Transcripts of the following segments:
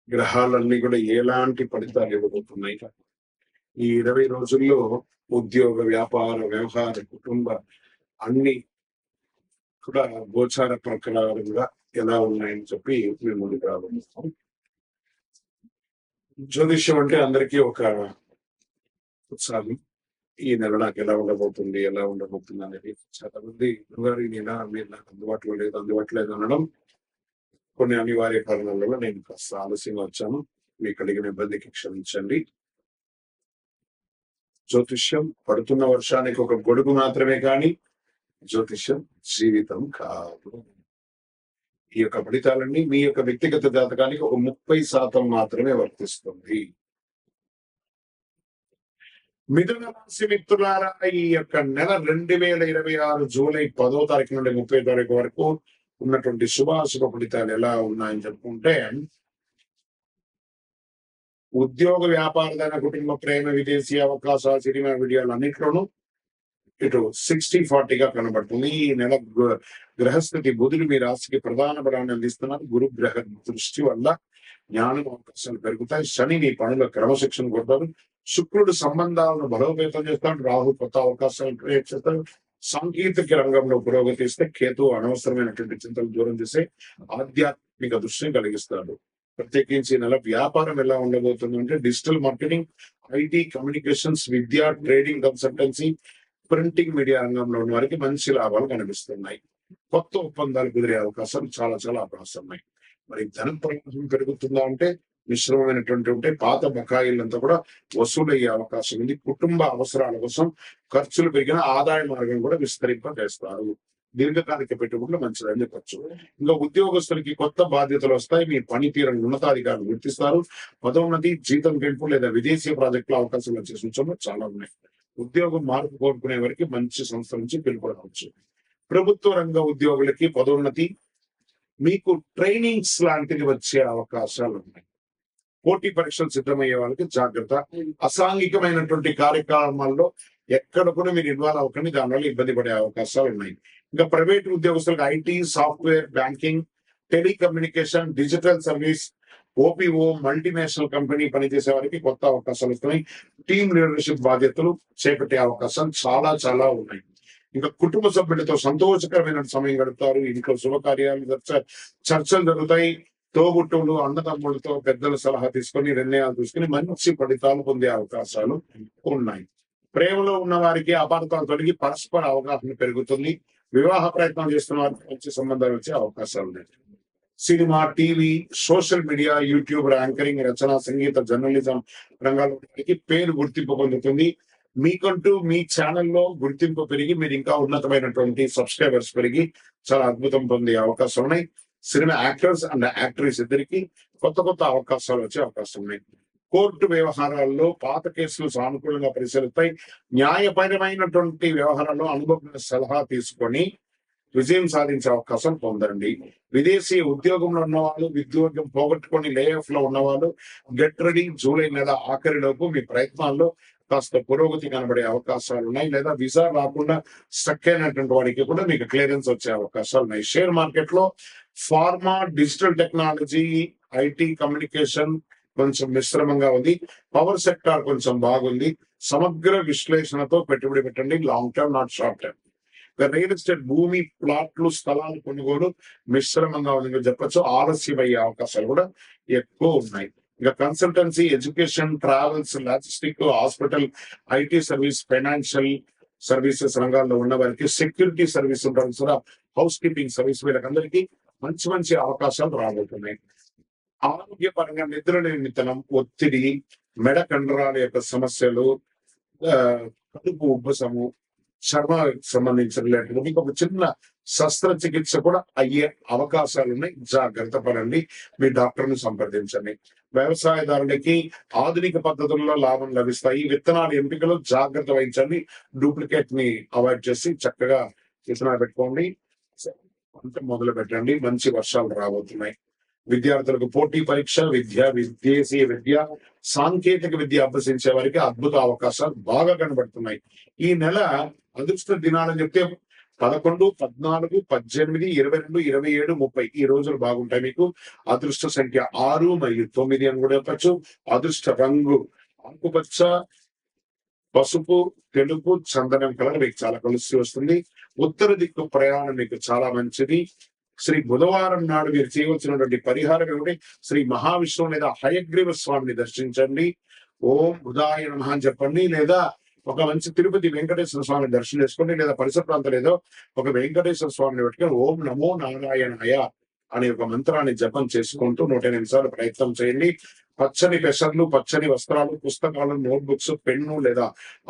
గ్రహాలన్నీ కూడా ఎలాంటి ఫలితాలు ఇవ్వబోతున్నాయి. ఈ 20 రోజుల్లో ఉద్యోగ, వ్యాపార, వ్యవహార, కుటుంబ అన్ని కూడా గోచార ప్రకారంగా ఎలా ఉన్నాయని చెప్పి మేము ముందుకు రాబోతున్నాం. జ్యోతిష్యం అంటే అందరికీ ఒక ఉత్సాహం. ఈ నెల నాకు ఎలా ఉండబోతుంది అనేది చాలా మంది గురుగారు ఈ నెల మీరు నాకు అందుబాటులో లేదు అనడం కొన్ని అనివార్య కారణాల వల్ల నేను కాస్త ఆలస్యంగా వచ్చాను. మీకు కలిగిన ఇబ్బందికి క్షమించండి. జ్యోతిష్యం పడుతున్న వర్షానికి ఒక గొడుగు మాత్రమే కానీ జ్యోతిష్యం జీవితం కాదు. ఈ యొక్క ఫలితాలన్నీ మీ యొక్క వ్యక్తిగత జాతకానికి ఒక 30% మాత్రమే వర్తిస్తుంది. మిథున రాశి మిత్రులారా, ఈ యొక్క నెల 2026 జూలై 10వ తారీఖు నుండి 30వ తారీఖు వరకు ఉన్నటువంటి శుభాశుభ ఫలితాలు ఎలా ఉన్నాయని చెప్పుకుంటే, ఉద్యోగ, వ్యాపారదైన, కుటుంబ, ప్రేమ, విదేశీ అవకాశాలు, సినిమా వీడియోలు అన్నింటిలోనూ ఇటు 60-40గా కనబడుతుంది. ఈ నెల గ్రహస్థితి బుధుడు మీ రాశికి ప్రధాన బలాన్ని అందిస్తున్నారు. గురు గ్రహ దృష్టి వల్ల జ్ఞానం అవకాశాలు పెరుగుతాయి. శని మీ పనుల క్రమశిక్షణ కొడతారు. శుక్రుడు సంబంధాలను బలోపేతం చేస్తాడు. రాహు కొత్త అవకాశాలను క్రియేట్ చేస్తాడు. సాంకేతిక రంగంలో పురోగతి ఇస్తే కేతు అనవసరమైనటువంటి చింతలు దూరం చేసే ఆధ్యాత్మిక దృష్టిని కలిగిస్తాడు. ప్రత్యేకించి నెల వ్యాపారం ఎలా ఉండబోతుంది అంటే, digital marketing, IT, communications, Vidya, trading, consultancy, printing media రంగంలో ఉన్న వారికి మంచి లాభాలు కనిపిస్తున్నాయి. కొత్త ఒప్పందాలు కుదిరే అవకాశాలు చాలా అవకాశం ఉన్నాయి. మరి ధన ప్రవాహం పెరుగుతుందా అంటే మిశ్రమమైనటువంటి ఉంటే పాత బకాయిలంతా కూడా వసూలయ్యే అవకాశం ఉంది. కుటుంబ అవసరాల కోసం ఖర్చులు పెరిగిన ఆదాయ మార్గం కూడా విస్తరింపజేస్తారు. దీర్ఘకాలిక పెట్టుబడులు మంచిదని చెప్పచ్చు. ఇంకా ఉద్యోగస్తులకి కొత్త బాధ్యతలు వస్తాయి. మీ పనితీరును ఉన్నతాధికారులు గుర్తిస్తారు. పదోన్నతి, జీతం పెంపు లేదా విదేశీ ప్రాజెక్టుల అవకాశాలు వచ్చే సూచనలు చాలా ఉన్నాయి. ఉద్యోగం మార్పు కోరుకునే వారికి మంచి సంస్థ నుంచి పిలుపుకోవచ్చు. ప్రభుత్వ రంగ ఉద్యోగులకి పదోన్నతి, మీకు ట్రైనింగ్స్ లాంటివి వచ్చే అవకాశాలు ఉన్నాయి. పోటీ పరీక్షలు సిద్ధమయ్యే వాళ్ళకి జాగ్రత్త. అసాంఘికమైనటువంటి కార్యక్రమాల్లో ఎక్కడ కూడా మీరు ఇన్వాల్వ్ అవ్వకండి, దానివల్ల ఇబ్బంది పడే అవకాశాలు ఉన్నాయి. ఇంకా ప్రైవేట్ ఉద్యోగస్తులకు IT, software, banking, telecommunication, digital service, Oppo, multinational company పనిచేసే వారికి కొత్త అవకాశాలు వస్తున్నాయి. టీమ్ లీడర్షిప్ బాధ్యతలు చేపట్టే అవకాశాలు చాలా ఉన్నాయి. ఇంకా కుటుంబ సభ్యులతో సంతోషకరమైన సమయం గడుపుతారు. ఇంట్లో శుభకార్యాలు, చర్చలు జరుగుతాయి. తోబుట్టువులు, అన్నదమ్ములతో పెద్దల సలహా తీసుకొని నిర్ణయాలు తీసుకుని మంచి ఫలితాలు పొందే అవకాశాలు ఉన్నాయి. ప్రేమలో ఉన్న వారికి అపార్థాలు తొలగి పరస్పర అవగాహన పెరుగుతుంది. వివాహ ప్రయత్నం చేస్తున్న వారికి మంచి సంబంధాలు వచ్చే అవకాశాలు ఉన్నాయి. Cinema, TV, social media, YouTube, anchoring, రచన, సంగీత, జర్నలిజం రంగాల్లో పేరు గుర్తింపు పొందుతుంది. మీకంటూ మీ ఛానల్లో గుర్తింపు పెరిగి మీరు ఇంకా ఉన్నతమైనటువంటి సబ్స్క్రైబర్స్ పెరిగి చాలా అద్భుతం పొందే అవకాశం ఉన్నాయి. సినిమా యాక్టర్స్ అండ్ యాక్ట్రెస్ ఇద్దరికి కొత్త అవకాశాలు వచ్చే అవకాశం ఉన్నాయి. కోర్టు వ్యవహారాల్లో పాత కేసులు సానుకూలంగా పరిశీలిస్తాయి. న్యాయపరమైనటువంటి వ్యవహారాల్లో అనుభవ సలహా తీసుకొని విజయం సాధించే అవకాశం పొందండి. విదేశీ ఉద్యోగంలో ఉన్నవాళ్ళు, ఉద్యోగం పోగొట్టుకొని లేఆఫ్ లో ఉన్నవాళ్ళు గెట్ రెడీ. జూలై నెల ఆఖరిలోపు మీ ప్రయత్నాల్లో కాస్త పురోగతి కనబడే అవకాశాలు ఉన్నాయి. లేదా వీసా రాకుండా స్టక్ అయినటువంటి వాడికి కూడా మీకు క్లియరెన్స్ వచ్చే అవకాశాలు ఉన్నాయి. షేర్ మార్కెట్ లో pharma, digital technology, IT, communication కొంచెం మిశ్రమంగా ఉంది. పవర్ సెక్టార్ కొంచెం బాగుంది. సమగ్ర విశ్లేషణతో పెట్టుబడి పెట్టండి. Long term, not short term. Real estate, భూమి, ప్లాట్లు, స్థలాలు కొనుగోలు మిశ్రమంగా ఉందని చెప్పచ్చు. ఆలస్యమయ్యే అవకాశాలు కూడా ఎక్కువ ఉన్నాయి. ఇంకా consultancy, education, travels, logistic, hospital, IT service, financial services రంగాల్లో ఉన్న వారికి, సెక్యూరిటీ సర్వీస్ ఉంటుంది కూడా, హౌస్ కీపింగ్ సర్వీస్, వీళ్ళకందరికీ మంచి అవకాశాలు రాబోతున్నాయి. ఆరోగ్యపరంగా నిద్ర నిమిత్తనం, ఒత్తిడి, మెడ కండరాల యొక్క సమస్యలు, కడుపు ఉబ్బసము, చర్మ సంబంధించిన మీకు ఒక చిన్న శస్త్రచికిత్స కూడా అయ్యే అవకాశాలు ఉన్నాయి. జాగ్రత్త పడండి. మీ డాక్టర్ని సంప్రదించండి. వ్యవసాయదారులకి ఆధునిక పద్ధతుల్లో లాభం లభిస్తాయి. విత్తనాల ఎంపికలో జాగ్రత్త వహించండి. డూప్లికేట్ ని అవాయిడ్ చేసి చక్కగా విత్తనాలు పెట్టుకోండి. మొదలు పెట్టండి. మంచి వర్షాలు రాబోతున్నాయి. విద్యార్థులకు పోటీ పరీక్ష, విదేశీ విద్య, సాంకేతిక విద్య అభ్యసించే వారికి అద్భుత అవకాశాలు బాగా కనబడుతున్నాయి. ఈ నెల అదృష్ట దినాలని చెప్తే 11, 14, 18, 22, 27, 30 ఈ రోజులు బాగుంటాయి మీకు. అదృష్ట సంఖ్య 6 మరియు 9 అని కూడా చెప్పచ్చు. అదృష్ట రంగు ఆకుపచ్చ, పసుపు, తెలుపు, చందనం కలర్ మీకు చాలా కలిసి వస్తుంది. ఉత్తర దిక్కు ప్రయాణం మీకు చాలా మంచిది. శ్రీ బుధవారం నాడు మీరు చేయవలసినటువంటి పరిహారం ఏమిటి? శ్రీ మహావిష్ణువు లేదా హయగ్రీవ స్వామిని దర్శించండి. ఓం బుధాయ నమః అని చెప్పండి. లేదా ఒక మంచి తిరుపతి వెంకటేశ్వర స్వామిని దర్శనం చేసుకోండి. లేదా పరిసర ప్రాంతాలు ఏదో ఒక వెంకటేశ్వర స్వామిని పెట్టుకొని ఓం నమో నారాయణాయ అనే ఒక మంత్రాన్ని జపం చేసుకుంటూ 108 నిమిషాలు ప్రయత్నం చేయండి. పచ్చని పెసర్లు, పచ్చని వస్త్రాలు, పుస్తకాలు, నోట్బుక్స్, పెన్ను లేదా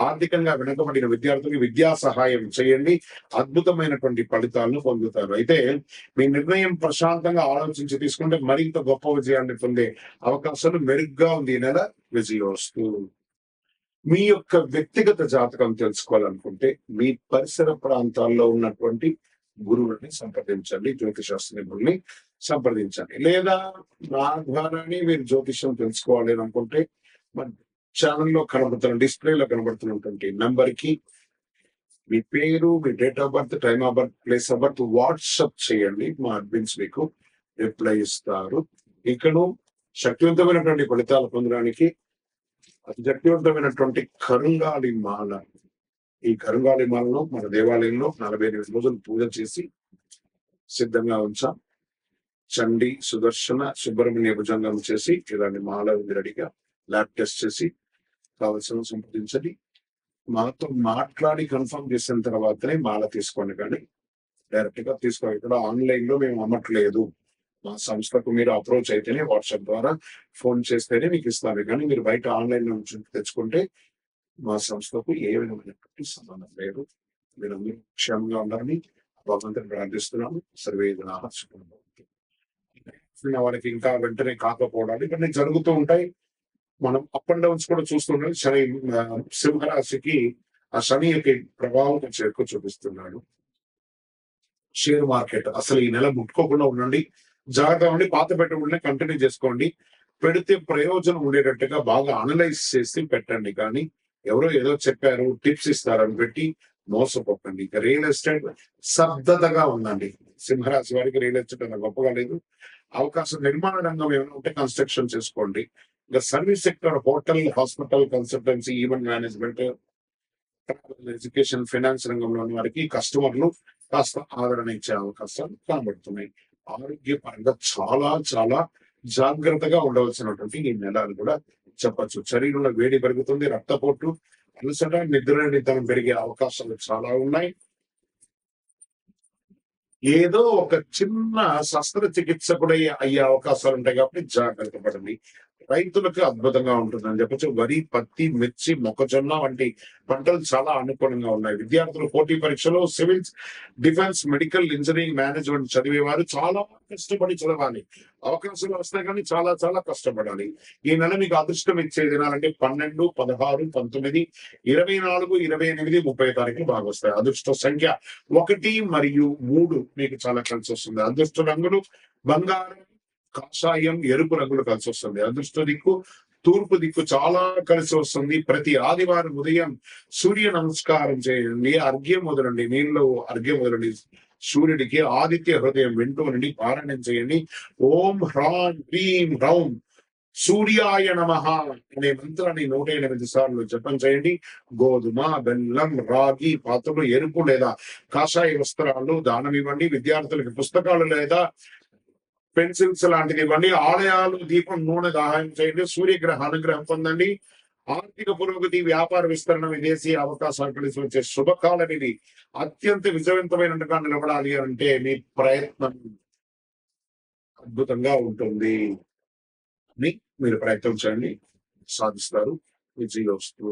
ఆర్థికంగా వెనుకబడిన విద్యార్థులకు విద్యా సహాయం చేయండి. అద్భుతమైనటువంటి ఫలితాలను పొందుతారు. అయితే మీ నిర్ణయం ప్రశాంతంగా ఆలోచించి తీసుకుంటే మరింత గొప్ప విజయాన్ని పొందే అవకాశాలు మెరుగ్గా ఉంది. ఈ నెల విజయోస్తు. మీ యొక్క వ్యక్తిగత జాతకం తెలుసుకోవాలనుకుంటే మీ పరిసర ప్రాంతాల్లో ఉన్నటువంటి గురువుని సంప్రదించండి, జ్యోతిషాస్త్ర నిపుణుల్ని సంప్రదించండి. లేదా నా ద్వారానే మీరు జ్యోతిషం తెలుసుకోవాలి అని అనుకుంటే మన ఛానల్లో కనబడుతున్న డిస్ప్లేలో కనబడుతున్నటువంటి నంబర్ కి మీ పేరు, మీ date of birth, time of birth, place of birth WhatsApp చేయండి. మా అడ్మిన్స్ మీకు రిప్లై ఇస్తారు. ఇకను శక్తివంతమైనటువంటి ఫలితాలు పొందడానికి అతి శక్తివంతమైనటువంటి కరుంగాలి మాల, ఈ కరుంగాలి మాలను మన దేవాలయంలో 48 రోజులు పూజ చేసి సిద్ధంగా ఉంచాం. చండి, సుదర్శన, సుబ్రహ్మణ్య భుజంగం చేసి ఇలాంటి మాల రెడీగా ల్యాబ్ టెస్ట్ చేసి కావలసిన సంప్రదించండి. మాతో మాట్లాడి కన్ఫర్మ్ చేసిన తర్వాతనే మాల తీసుకోండి, కానీ డైరెక్ట్ గా తీసుకోవాలి. ఇక్కడ ఆన్లైన్ లో మేము అమ్మట్లేదు. మా సంస్థకు మీరు అప్రోచ్ అయితేనే, వాట్సాప్ ద్వారా ఫోన్ చేస్తేనే మీకు ఇస్తాను. కానీ మీరు బయట ఆన్లైన్ నుంచి తెచ్చుకుంటే మా సంస్థకు ఏ విధమైనటువంటి సంబంధం లేదు. మీరందరూ క్షేమంగా ఉండాలని భగవంతుని ప్రార్థిస్తున్నాను. సర్వేదనా వాళ్ళకి ఇంకా వెంటనే కాకపోవడాలు ఇవన్నీ జరుగుతూ ఉంటాయి. మనం అప్ అండ్ డౌన్స్ కూడా చూస్తుంటాం. శని సింహరాశికి ఆ శని యొక్క ప్రభావం కొంచెం ఎక్కువ చూపిస్తున్నాడు. షేర్ మార్కెట్ అసలు ఈ నెల ముట్టుకోకుండా ఉండండి, జాగ్రత్తగా ఉండి పాత పెట్టుబడులనే కంటిన్యూ చేసుకోండి. పెడితే ప్రయోజనం ఉండేటట్టుగా బాగా అనలైజ్ చేసి పెట్టండి. కానీ ఎవరో ఏదో చెప్పారు, టిప్స్ ఇస్తారని పెట్టి మోసపోకండి. ఇక రియల్ ఎస్టేట్ స్తబ్దతగా ఉందండి. సింహరాశి వారికి రియల్ ఎస్టేట్ అంత గొప్పగా లేదు. అవకాశం నిర్మాణ రంగం ఏమైనా ఉంటే కన్స్ట్రక్షన్ చేసుకోండి. ఇంకా service sector, hotel, hospital, consultancy, event management, education, finance రంగంలో ఉన్న వారికి కస్టమర్లు కాస్త ఆదరణ ఇచ్చే అవకాశాలు కనబడుతున్నాయి. ఆరోగ్యపరంగా చాలా చాలా జాగ్రత్తగా ఉండవలసినటువంటి ఈ నెలలు కూడా చెప్పచ్చు. శరీరంలో వేడి పెరుగుతుంది, రక్తపోటు, అలసట, నిద్రనితనం పెరిగే అవకాశాలు చాలా ఉన్నాయి. ఏదో ఒక చిన్న శస్త్రచికిత్స కూడా అయ్యే అవకాశాలు ఉంటాయి కాబట్టి జాగ్రత్త పడండి. రైతులకు అద్భుతంగా ఉంటుందని చెప్పచ్చు. వరి, పత్తి, మిర్చి, మొక్కజొన్న వంటి పంటలు చాలా అనుకూలంగా ఉన్నాయి. విద్యార్థులు పోటీ పరీక్షలో civils, defence, medical, engineering, management చదివేవారు చాలా కష్టపడి చదవాలి. అవకాశాలు వస్తాయి కానీ చాలా చాలా కష్టపడాలి. ఈ నెల మీకు అదృష్టం ఇచ్చే దినాలంటే 12, 16, 19, 24, 28, 30 తారీఖులు బాగా వస్తాయి. అదృష్ట సంఖ్య 1 మరియు 3 మీకు చాలా కలిసి వస్తుంది. అదృష్ట రంగులు బంగారం, కాషాయం, ఎరుపు రంగులు కలిసి వస్తుంది. అదృష్ట దిక్కు తూర్పు దిక్కు చాలా కలిసి వస్తుంది. ప్రతి ఆదివారం ఉదయం సూర్య నమస్కారం చేయండి. అర్ఘ్యం వదలండి, నీళ్ళు అర్ఘ్యం వదలండి సూర్యుడికి. ఆదిత్య హృదయం వింటూ నుండి పారాయణం చేయండి. ఓం హ్రాం హ్రీం హ్రౌం సూర్యాయ నమః అనే మంత్రాన్ని 108 సార్లు జపం చేయండి. గోధుమ, బెల్లం, రాగి పాత్రలు, ఎరుపు లేదా కాషాయ వస్త్రాలు దానం ఇవ్వండి. విద్యార్థులకు పుస్తకాలు లేదా పెన్సిల్స్ లాంటిది ఇవ్వండి. ఆలయాలు, దీపం, నూనె దానం చేయండి. సూర్యగ్రహ అనుగ్రహం పొందండి. ఆర్థిక పురోగతి, వ్యాపార విస్తరణ, విదేశీ అవకాశాలు కలిసి వచ్చే శుభకాలం ఇది. అత్యంత విజయవంతమైనట్టుగా నిలబడాలి అంటే మీ ప్రయత్నం అద్భుతంగా ఉంటుంది అని మీరు ప్రయత్నం చేయండి, సాధిస్తారు. విజయోస్తు.